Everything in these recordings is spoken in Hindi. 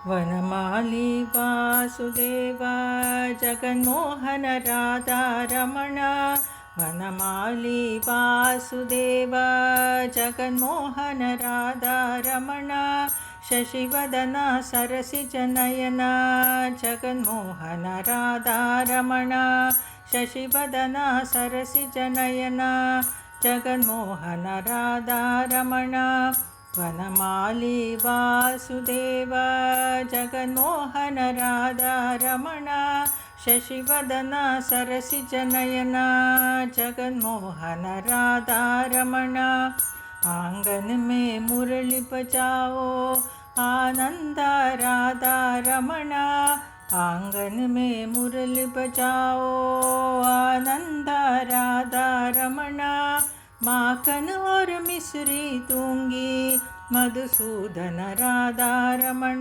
वनमाली वासुदेव जगन्मोहन राधारमण। वनमाली वासुदेव जगन्मोहन राधारमण। शशिवदन सरसिजनयन जगन्मोहन राधारमण। शशिवदन सरसिजनयन जगन्मोहन राधारमण। वनमाली वासुदेव जगन्मोहन राधारमण। शशिवदन सरसिजनयन जगन्मोहन राधारमण। आंगन में मुरली बजाओ आनंद राधारमण। आंगन में मुरली बजाओ आनंद राधारमण। माखन और मिश्री दूंगी मधुसूदन राधारमण।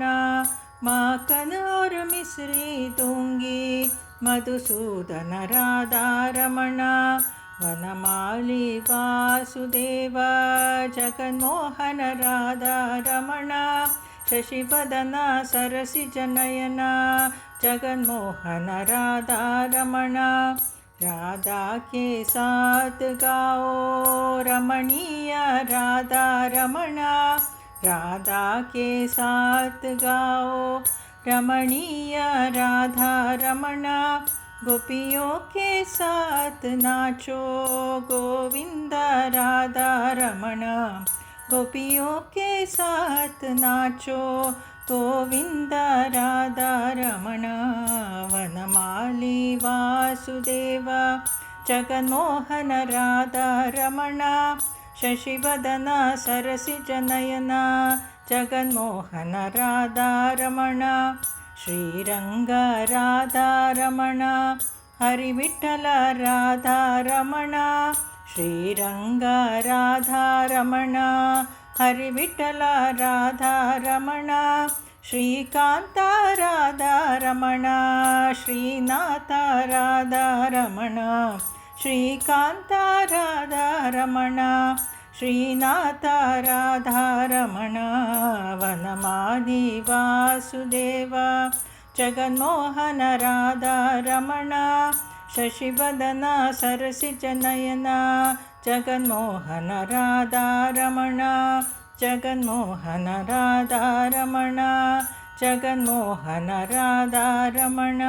माखन और मिश्री दूंगी मधुसूदन राधारमण। वनमाली वासुदेव जगन्मोहन राधारमण। शशिवदन सरसिजनयन जगन्मोहन राधारमण। राधा के साथ गाओ रमणीय राधारमण। राधा के साथ गाओ रमणीय राधारमण। गोपियों के साथ नाचो गोविंद राधारमण। गोपियों के साथ नाचो गोविंद राधारमण। वनमाली वासुदेव जगन्मोहन राधारमण। शशिवदन सरसिजनयन जगन्मोहन राधारमण। श्रीरंग राधारमण हरिविठ्ठल राधारमण। श्रीरंग राधारमण हरिविठ्ठल राधारमण। श्रीकांत राधारमण श्रीनाथ राधारमण। श्रीकांत राधारमण श्रीनाथ राधारमण। वनमाली वासुदेव जगन्मोहन राधारमण। शशिवदन सरसिजनयन जगन्मोहन राधारमण। जगन्मोहन राधारमण जगन्मोहन राधारमण।